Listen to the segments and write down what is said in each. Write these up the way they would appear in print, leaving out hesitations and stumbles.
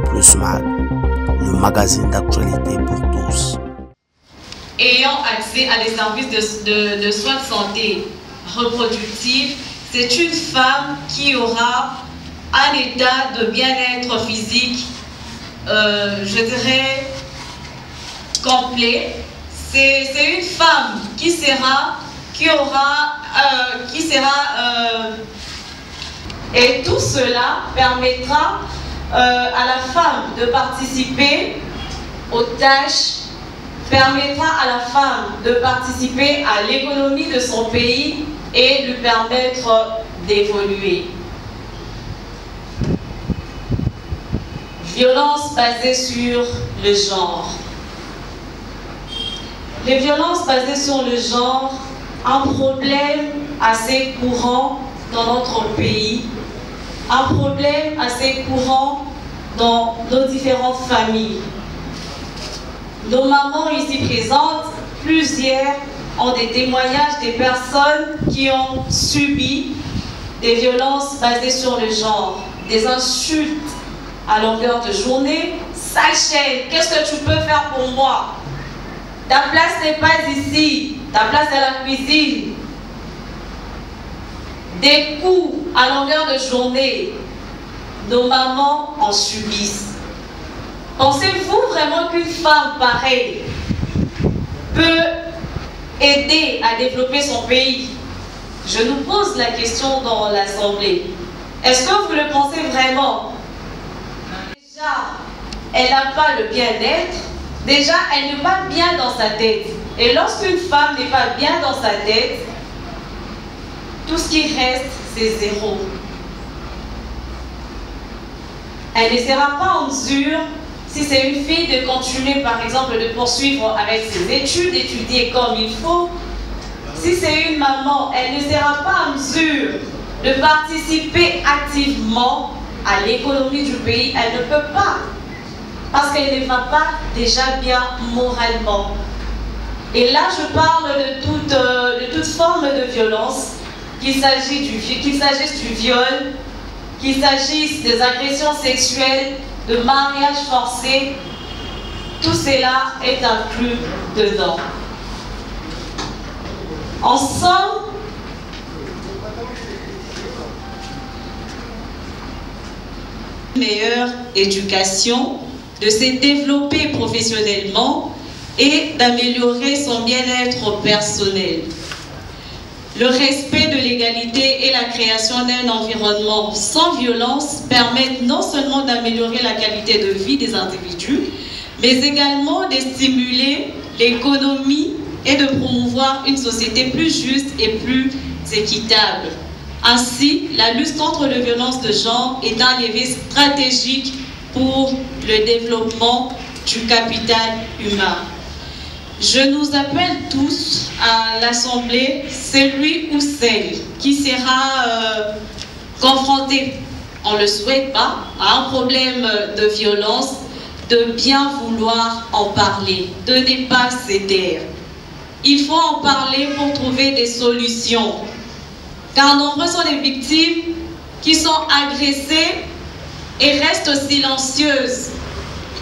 Plus Mag, le magazine d'actualité pour tous. Ayant accès à des services de soins de santé reproductifs, c'est une femme qui aura un état de bien-être physique, je dirais, complet. C'est une femme qui sera, et tout cela permettra à la femme de participer aux tâches, permettra à la femme de participer à l'économie de son pays et lui permettre d'évoluer. Violence basée sur le genre. Les violences basées sur le genre, un problème assez courant dans notre pays, un problème assez courant dans nos différentes familles. Nos mamans ici présentes, plusieurs ont des témoignages des personnes qui ont subi des violences basées sur le genre, des insultes à longueur de journée. Sachez, qu'est-ce que tu peux faire pour moi? Ta place n'est pas ici, ta place est à la cuisine. Des coups à longueur de journée, nos mamans en subissent. Pensez-vous vraiment qu'une femme pareille peut aider à développer son pays? Je nous pose la question dans l'Assemblée. Est-ce que vous le pensez vraiment? Déjà, elle n'a pas le bien-être. Déjà, elle n'est pas bien dans sa tête. Et lorsqu'une femme n'est pas bien dans sa tête, tout ce qui reste, c'est zéro. Elle ne sera pas en mesure, si c'est une fille, de continuer, par exemple, de poursuivre avec ses études, d'étudier comme il faut. Si c'est une maman, elle ne sera pas en mesure de participer activement à l'économie du pays. Elle ne peut pas, parce qu'elle ne va pas déjà bien moralement. Et là, je parle de toute forme de violence, qu'il s'agisse du viol, qu'il s'agisse des agressions sexuelles, de mariage forcé, tout cela est inclus dedans. Ensemble, une meilleure éducation, de se développer professionnellement et d'améliorer son bien-être personnel. Le respect de l'égalité et la création d'un environnement sans violence permettent non seulement d'améliorer la qualité de vie des individus, mais également de stimuler l'économie et de promouvoir une société plus juste et plus équitable. Ainsi, la lutte contre les violences de genre est un levier stratégique pour le développement du capital humain. Je nous appelle tous à l'Assemblée, celui ou celle qui sera confronté, on ne le souhaite pas, à un problème de violence, de bien vouloir en parler, de ne pas se taire. Il faut en parler pour trouver des solutions, car nombreux sont les victimes qui sont agressées et restent silencieuses.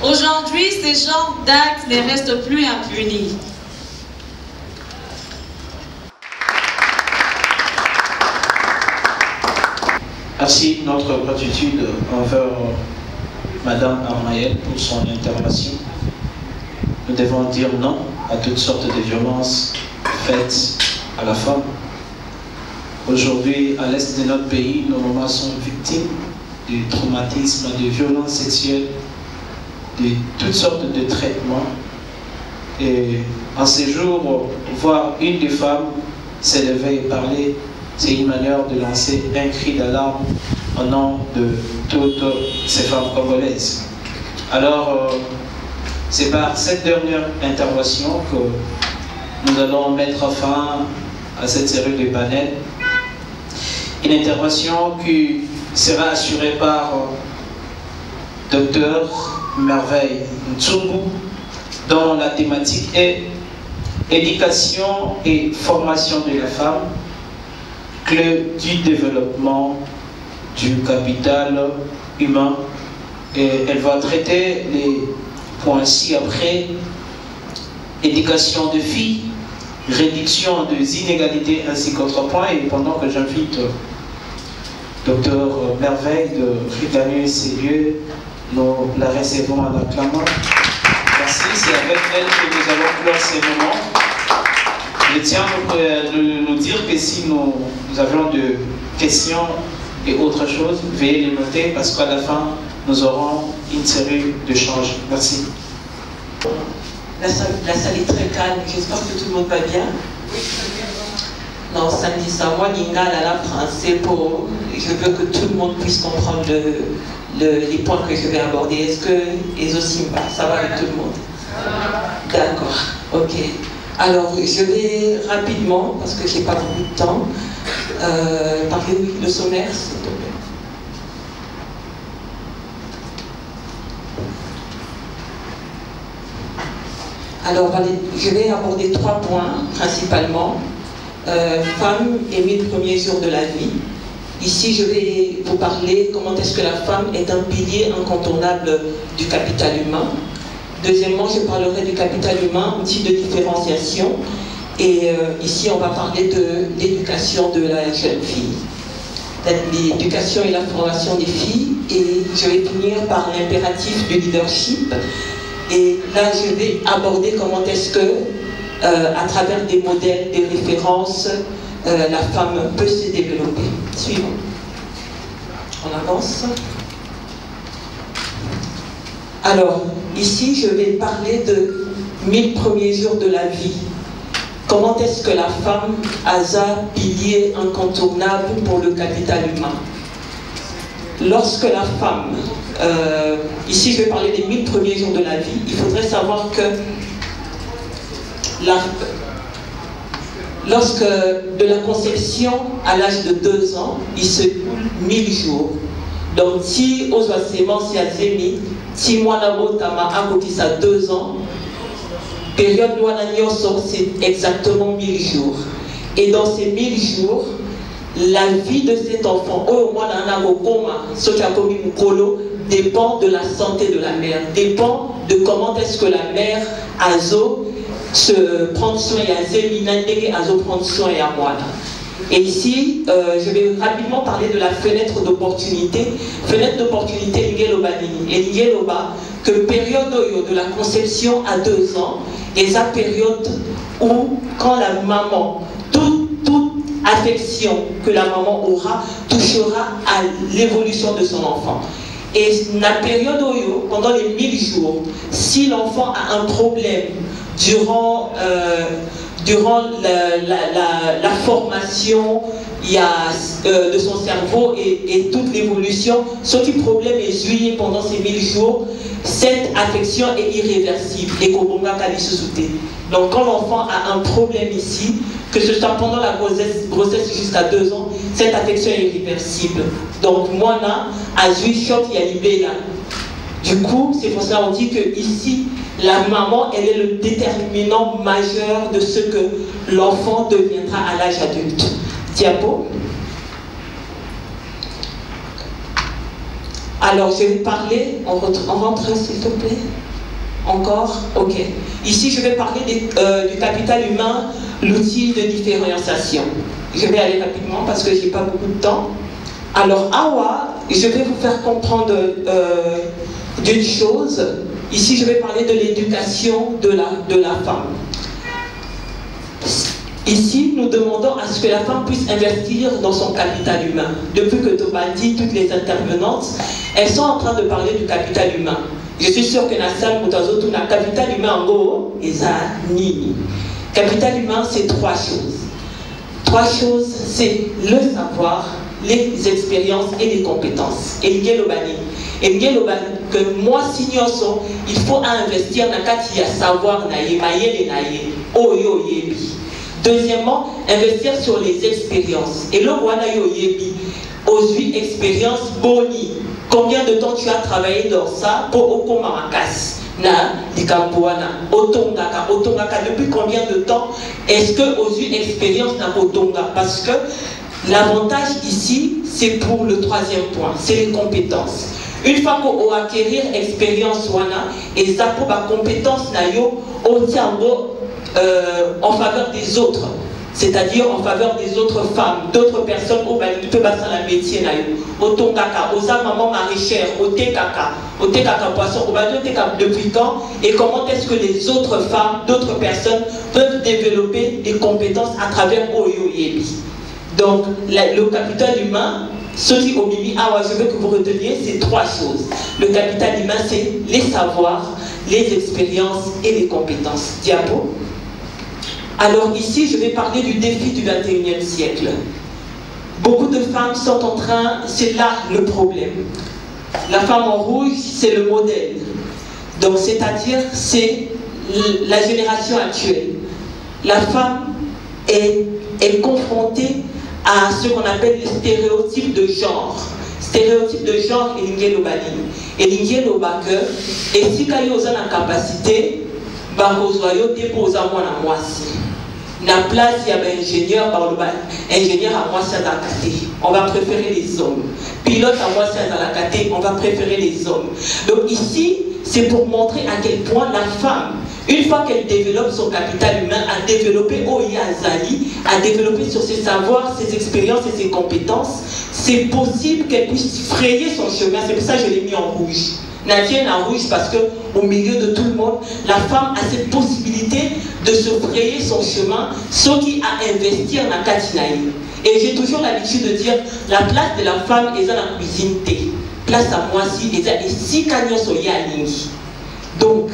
Aujourd'hui, ce genre d'actes ne restent plus impunis. Merci notre gratitude envers Madame Armaël pour son intervention. Nous devons dire non à toutes sortes de violences faites à la femme. Aujourd'hui, à l'est de notre pays, nos mamans sont victimes du traumatisme, de violences sexuelles, de toutes sortes de traitements. Et en ces jours, voir une des femmes s'élever et parler, c'est une manière de lancer un cri d'alarme au nom de toutes ces femmes congolaises. Alors, c'est par cette dernière intervention que nous allons mettre fin à cette série de panels. Une intervention qui sera assurée par Dr Merveille Ntsumbu, dont la thématique est éducation et formation de la femme clé du développement du capital humain. Et elle va traiter les points ci-après: éducation de filles, réduction des inégalités, ainsi qu'autres points. Et pendant que j'invite Docteur Merveille de regagner ces lieux, nous la recevons en acclamant. Merci, c'est avec elle que nous allons clore ces moments. Je tiens à nous dire que si nous avions des questions et autre chose, veuillez les noter parce qu'à la fin, nous aurons une série d'échanges. Merci. La salle est très calme, j'espère que tout le monde va bien. Non, ça me dit ça. Moi, Lingala, la français, je veux que tout le monde puisse comprendre les points que je vais aborder. Est-ce que Ezosimba, ça va avec tout le monde? D'accord, ok. Alors, je vais rapidement, parce que je n'ai pas beaucoup de temps, parler de sommaire, s'il te plaît. Alors, je vais aborder 3 points, principalement. Femme et 1000 premiers jours de la vie. Ici, je vais vous parler comment est-ce que la femme est un pilier incontournable du capital humain. Deuxièmement, je parlerai du capital humain, outil de différenciation. Et ici, on va parler de l'éducation de la jeune fille. L'éducation et la formation des filles. Et je vais finir par l'impératif du leadership. Et là, je vais aborder comment est-ce que, à travers des modèles, des références, la femme peut se développer. Suivant. On avance. Alors, ici, je vais parler de 1000 premiers jours de la vie. Comment est-ce que la femme a un pilier incontournable pour le capital humain? Lorsque la femme, ici je vais parler des 1000 premiers jours de la vie, il faudrait savoir que lorsque de la conception à l'âge de 2 ans, il se coule 1000 jours. Donc si aux ossements si azemi, si moi tama akotisa 2 ans, période c'est exactement 1000 jours. Et dans ces 1000 jours, la vie de cet enfant, dépend de la santé de la mère, dépend de comment est-ce que la mère azo se prendre soin prendre soin et à moi. Et ici, je vais rapidement parler de la fenêtre d'opportunité. Fenêtre d'opportunité, que période de la conception à 2 ans, et sa période où, quand la maman, toute affection que la maman aura, touchera à l'évolution de son enfant. Et la période où, pendant les 1000 jours, si l'enfant a un problème durant la formation de son cerveau et toute l'évolution, ce qui problème est joué pendant ces 1000 jours, cette affection est irréversible. Donc quand l'enfant a un problème ici, que ce soit pendant la grossesse jusqu'à 2 ans, cette affection est irréversible. Donc moi, à Zuichot, il y a l'ibéla. Du coup, c'est pour ça qu'on dit que ici, la maman, elle est le déterminant majeur de ce que l'enfant deviendra à l'âge adulte. Diapo. Alors, je vais parler, on rentre s'il te plaît. Encore? Ok. Ici, je vais parler du capital humain, l'outil de différenciation. Je vais aller rapidement parce que je n'ai pas beaucoup de temps. Alors, Awa, je vais vous faire comprendre d'une chose. Ici, je vais parler de l'éducation de la femme. Ici, nous demandons à ce que la femme puisse investir dans son capital humain. Depuis que Tobandi, toutes les intervenantes, elles sont en train de parler du capital humain. Je suis sûre que dans la salle, le capital humain en gros, capital humain, c'est 3 choses. 3 choses, c'est le savoir, les expériences et les compétences. Et que moi, signoso, il faut investir dans le savoir, Deuxièmement, investir sur les expériences. Et là, aujourd'hui, expérience boni. Combien de temps tu as travaillé dans ça pour Okomamakas? Depuis combien de temps est-ce que aujourd'hui expérience n'a Otonga? Parce que L'avantage ici, c'est pour le troisième point, c'est les compétences. Une fois qu'on a acquérir expérience et ça pour la compétence en faveur des autres, c'est-à-dire en faveur des autres femmes, d'autres personnes qui peuvent passer la métier autant kaka, osa maman maraîchère, oté kaka poisson, depuis quand et comment est-ce que les autres femmes, d'autres personnes peuvent développer des compétences à travers Oyo Yebi. Donc le capital humain, ce qui au milieu, je veux que vous reteniez ces trois choses. Le capital humain, c'est les savoirs, les expériences et les compétences. Diapo. Alors ici, je vais parler du défi du 21e siècle. Beaucoup de femmes sont en train, c'est là le problème. La femme en rouge, c'est le modèle. Donc c'est-à-dire, c'est la génération actuelle. La femme est confrontée à ce qu'on appelle les stéréotypes de genre. Stéréotypes de genre, et l'ingé le bague, et si quand vous avez la capacité, vous avez déposé à moi la place, il y a un ingénieur, ingénieur à moi, c'est à la caté. On va préférer les hommes. Pilote à moi, c'est à la caté. On va préférer les hommes. Donc ici, c'est pour montrer à quel point la femme, une fois qu'elle développe son capital humain, a développé Oya Azali, a développé sur ses savoirs, ses expériences et ses compétences, c'est possible qu'elle puisse frayer son chemin. C'est pour ça que je l'ai mis en rouge. Nadia en rouge parce qu'au milieu de tout le monde, la femme a cette possibilité de se frayer son chemin, ce qui a investi en la Katinaï. Et j'ai toujours l'habitude de dire, la place de la femme est dans la cuisine thé. Place à moi si, et si canyon soya aligné. Donc,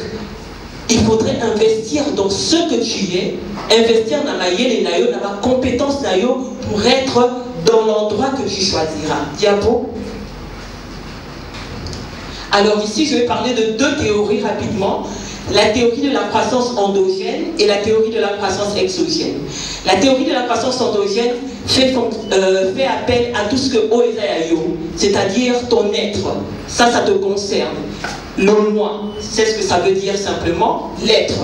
il faudrait investir dans ce que tu es, investir dans la yel et dans la compétence pour être dans l'endroit que tu choisiras. Diapo. Alors ici, je vais parler de deux théories rapidement. La théorie de la croissance endogène et la théorie de la croissance exogène. La théorie de la croissance endogène fait appel à tout ce que Oezayayo, c'est-à-dire ton être. Ça te concerne. Le moi, c'est ce que ça veut dire simplement, l'être.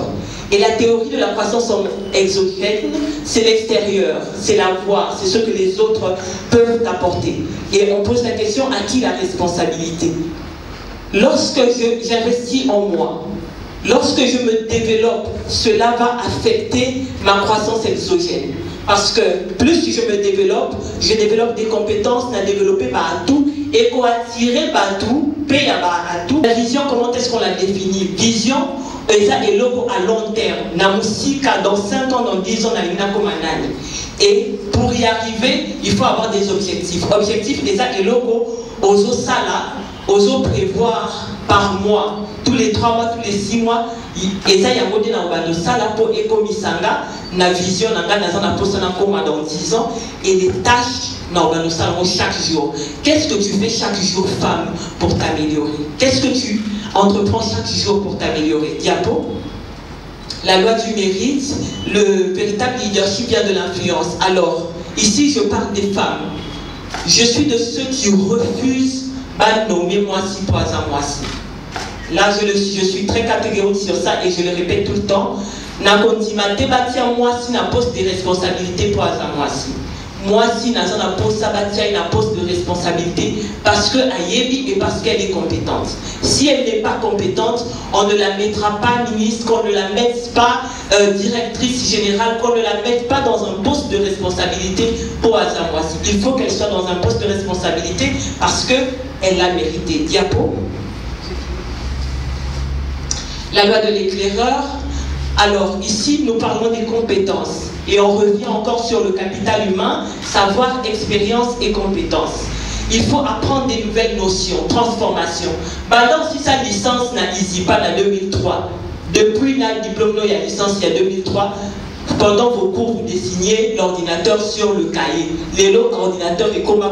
Et la théorie de la croissance exogène, c'est l'extérieur, c'est la voix, c'est ce que les autres peuvent apporter. Et on pose la question, à qui la responsabilité ? Lorsque j'investis en moi, lorsque je me développe, cela va affecter ma croissance exogène. Parce que plus je me développe des compétences à développer par tout et qu'on attirer par tout, payer par tout. La vision, comment est-ce qu'on la définit? Vision, ça est logo à long terme. Namusika, dans 5 ans, dans 10 ans, et pour y arriver, il faut avoir des objectifs. Objectifs, ça est logo aux sala. Oso prévoir par mois, tous les 3 mois, tous les 6 mois, et ça y a modé dans le sala pour écomisanga, na vision, na poste dans 10 ans, et les tâches dans le sala chaque jour. Qu'est-ce que tu fais chaque jour, femme, pour t'améliorer? Qu'est-ce que tu entreprends chaque jour pour t'améliorer? Diapo. La loi du mérite, le véritable leadership vient de l'influence. Alors, ici, je parle des femmes. Je suis de ceux qui refusent nommer moi si, toi à moi si. Là, je suis très catégorique sur ça et je le répète tout le temps. Na kontima débattre moi si na poste de responsabilité pour à moi si. Moi si na zona poste sabatia na poste de responsabilité parce que Ayebi et parce qu'elle est compétente. Si elle n'est pas compétente, on ne la mettra pas ministre, qu'on ne la mette pas directrice générale, qu'on ne la mette pas dans un poste de responsabilité pour à moi si. Il faut qu'elle soit dans un poste de responsabilité parce que elle l'a mérité. Diapo. La loi de l'éclaireur. Alors ici, nous parlons des compétences. Et on revient encore sur le capital humain, savoir, expérience et compétences. Il faut apprendre des nouvelles notions, transformation. Pendant si sa licence n'a ici pas en 2003, depuis le diplôme il y a licence il y a 2003, pendant vos cours, vous dessinez l'ordinateur sur le cahier. Les lots ordinateurs et comme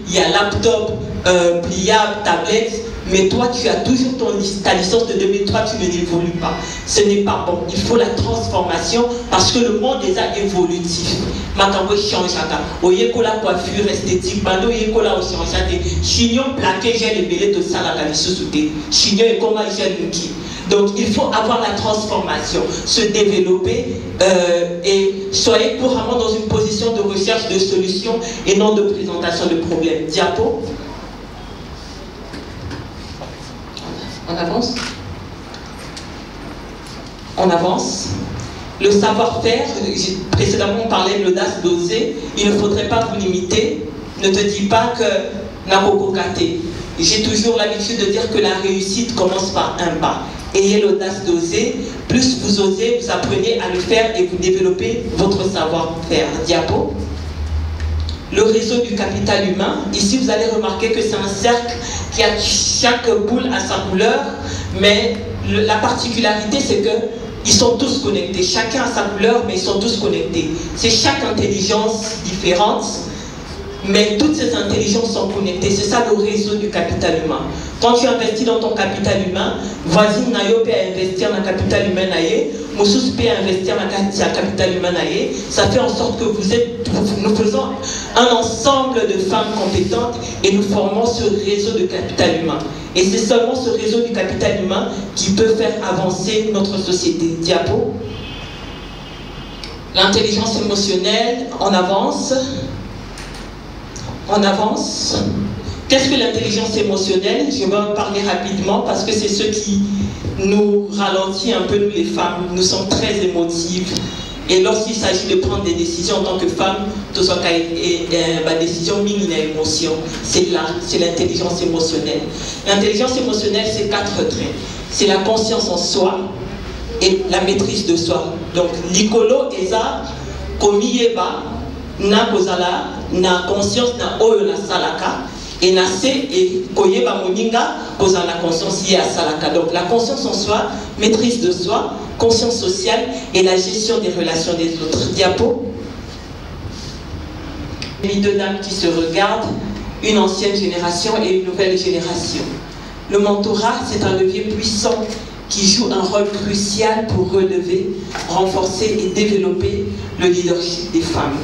il y a laptop, pliable, tablette, mais toi tu as toujours ta licence de 2003, tu ne l'évolues pas. Ce n'est pas bon. Il faut la transformation parce que le monde est évolutif. Makambo change aka. Oyeko la coiffure esthétique, bando oyeko la change ate. Chignon plaqué, j'ai les bélets de ça la lisusu te. Chignon et comment j'ai nuki. Donc il faut avoir la transformation, se développer et soyez couramment dans une position de recherche de solutions et non de présentation de problèmes. Diapo. On avance. On avance. Le savoir-faire, précédemment on parlait de l'audace d'oser, il ne faudrait pas vous limiter. Ne te dis pas que n'a pas gâté. J'ai toujours l'habitude de dire que la réussite commence par un pas. Ayez l'audace d'oser. Plus vous osez, vous apprenez à le faire et vous développez votre savoir-faire. Diapo. Le réseau du capital humain. Ici, vous allez remarquer que c'est un cercle qui a chaque boule à sa couleur, mais la particularité, c'est que ils sont tous connectés. Chacun a sa couleur, mais ils sont tous connectés. C'est chaque intelligence différente, mais toutes ces intelligences sont connectées. C'est ça le réseau du capital humain. Quand tu investis dans ton capital humain, voisine Nayo peut investir dans le capital humain Naye, Moussous peut investir dans le capital humain Naye. Ça fait en sorte que nous faisons un ensemble de femmes compétentes et nous formons ce réseau de capital humain. Et c'est seulement ce réseau du capital humain qui peut faire avancer notre société. Diapo. L'intelligence émotionnelle, on avance. On avance. Qu'est-ce que l'intelligence émotionnelle? Je vais en parler rapidement parce que c'est ce qui nous ralentit un peu, nous les femmes. Nous sommes très émotives. Et lorsqu'il s'agit de prendre des décisions en tant que femme, tout ce qui est décision mine émotion, c'est là, c'est l'intelligence émotionnelle. L'intelligence émotionnelle, c'est 4 traits. C'est la conscience en soi et la maîtrise de soi. Donc, l'icolo eza komiyeba na kozala na conscience na oyo na salaka et na se et koyeba moninga kozala na conscience yé à salaka. Donc, la conscience en soi, maîtrise de soi, conscience sociale et la gestion des relations des autres. Diapo. Les deux dames qui se regardent, une ancienne génération et une nouvelle génération. Le mentorat, c'est un levier puissant qui joue un rôle crucial pour relever, renforcer et développer le leadership des femmes.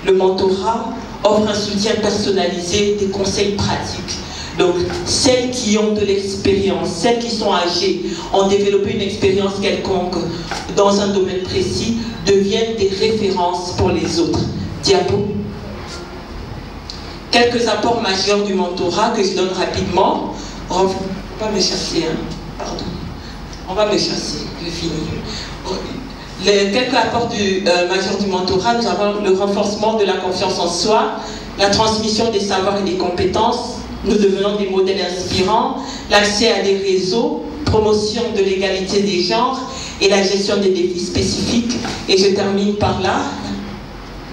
Le mentorat offre un soutien personnalisé, des conseils pratiques. Donc, celles qui ont de l'expérience, celles qui sont âgées, ont développé une expérience quelconque dans un domaine précis, deviennent des références pour les autres. Diapo. Quelques apports majeurs du mentorat que je donne rapidement. On va me chasser, hein? Pardon. On va me chasser, je finis. Quelques apports majeurs du mentorat, nous avons le renforcement de la confiance en soi, la transmission des savoirs et des compétences. Nous devenons des modèles inspirants, l'accès à des réseaux, promotion de l'égalité des genres et la gestion des défis spécifiques. Et je termine par là.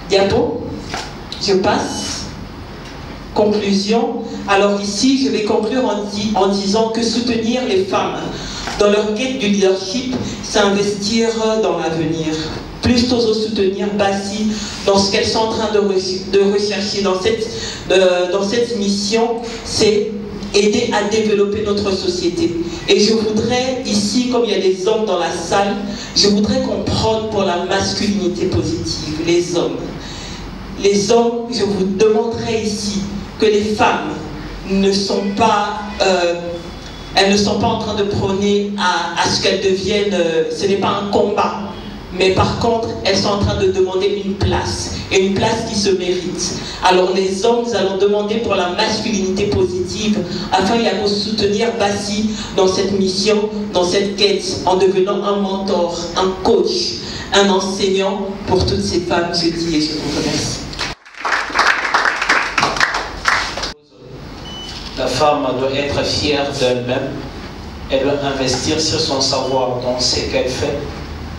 Diapo. Je passe. Conclusion. Alors ici, je vais conclure en disant que soutenir les femmes dans leur quête du leadership, c'est investir dans l'avenir. Plus aux soutenir Bassi dans ce qu'elles sont en train de rechercher dans cette mission, c'est aider à développer notre société. Et je voudrais, ici, comme il y a des hommes dans la salle, je voudrais qu'on prenne pour la masculinité positive, les hommes. Les hommes, je vous demanderai ici que les femmes ne sont pas... elles ne sont pas en train de prôner à ce qu'elles deviennent... ce n'est pas un combat. Mais par contre, elles sont en train de demander une place. Et une place qui se mérite. Alors les hommes, nous allons demander pour la masculinité positive, afin de soutenir Bassi dans cette mission, dans cette quête, en devenant un mentor, un coach, un enseignant pour toutes ces femmes. Je dis et je vous remercie. La femme doit être fière d'elle-même. Elle doit investir sur son savoir, dans ce qu'elle fait,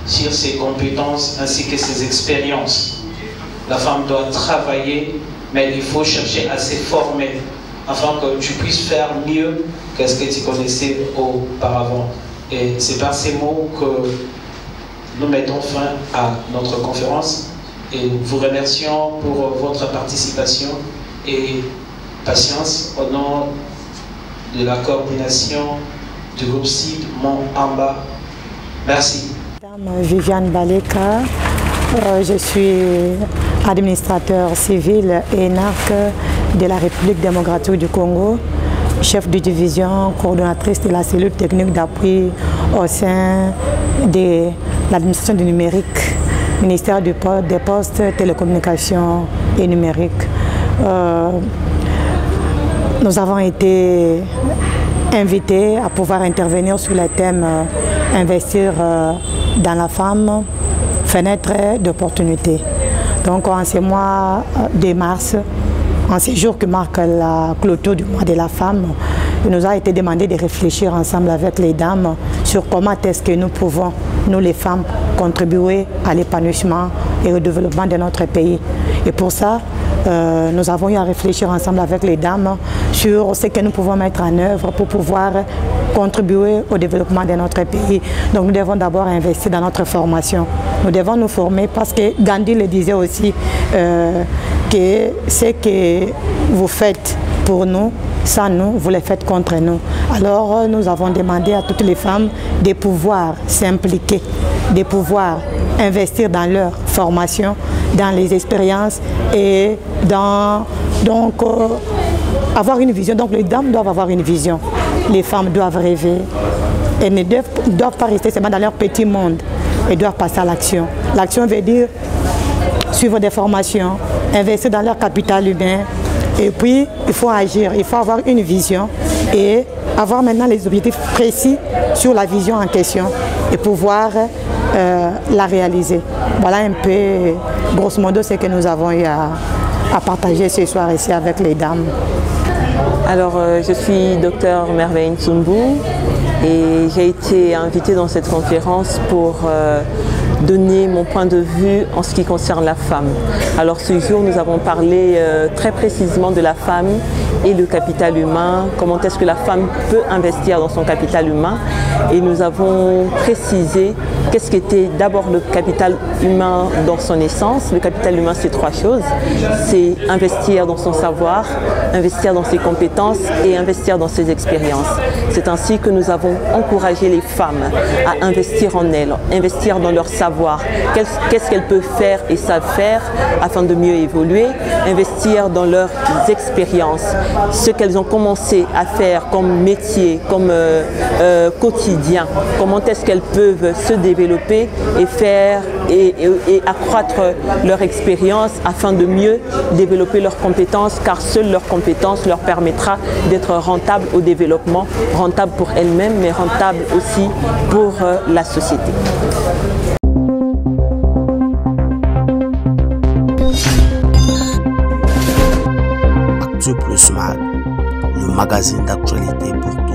sur ses compétences ainsi que ses expériences. La femme doit travailler, mais il faut chercher à se former afin que tu puisses faire mieux que ce que tu connaissais auparavant. Et c'est par ces mots que nous mettons fin à notre conférence et vous remercions pour votre participation et patience au nom de la coordination du groupe CID Mont-Amba. Merci. Madame Viviane Baleka, je suis administrateur civil et énarque de la République démocratique du Congo. chef de division, coordonnatrice de la cellule technique d'appui au sein de l'administration du numérique, ministère des Postes, Télécommunications et Numérique. Nous avons été invités à pouvoir intervenir sur le thème investir dans la femme, fenêtre d'opportunité. Donc en ce mois de mars, en ces jours qui marquent la clôture du mois de la femme, il nous a été demandé de réfléchir ensemble avec les dames sur comment est-ce que nous pouvons, nous les femmes, contribuer à l'épanouissement et au développement de notre pays. Et pour ça, nous avons eu à réfléchir ensemble avec les dames sur ce que nous pouvons mettre en œuvre pour pouvoir contribuer au développement de notre pays. Donc nous devons d'abord investir dans notre formation. Nous devons nous former parce que Gandhi le disait aussi que ce que vous faites pour nous, sans nous, vous le faites contre nous. Alors nous avons demandé à toutes les femmes de pouvoir s'impliquer, de pouvoir investir dans leur formation, dans les expériences et avoir une vision. Donc les dames doivent avoir une vision, les femmes doivent rêver. Elles ne doivent pas rester seulement dans leur petit monde, elles doivent passer à l'action. L'action veut dire suivre des formations, investir dans leur capital humain. Et puis, il faut agir, il faut avoir une vision et avoir maintenant les objectifs précis sur la vision en question et pouvoir la réaliser. Voilà un peu, grosso modo, ce que nous avons eu à partager ce soir ici avec les dames. Alors, je suis Dr Merveille Nsumbu et j'ai été invitée dans cette conférence pour donner mon point de vue en ce qui concerne la femme. Alors ce jour, nous avons parlé très précisément de la femme et le capital humain, comment est-ce que la femme peut investir dans son capital humain. Et nous avons précisé qu'est-ce qu'était d'abord le capital humain dans son essence. Le capital humain, c'est trois choses. C'est investir dans son savoir, investir dans ses compétences et investir dans ses expériences. C'est ainsi que nous avons encouragé les femmes à investir en elles, investir dans leur savoir, qu'est-ce qu'elles peuvent faire et savent faire afin de mieux évoluer, investir dans leurs expériences, ce qu'elles ont commencé à faire comme métier, comme quotidien, comment est-ce qu'elles peuvent se développer et faire et accroître leur expérience afin de mieux développer leurs compétences, car seule leur compétence leur permettra d'être rentable au développement, rentable pour elles-mêmes, mais rentable aussi pour la société. Actu Plus Mag, le magazine d'actualité pour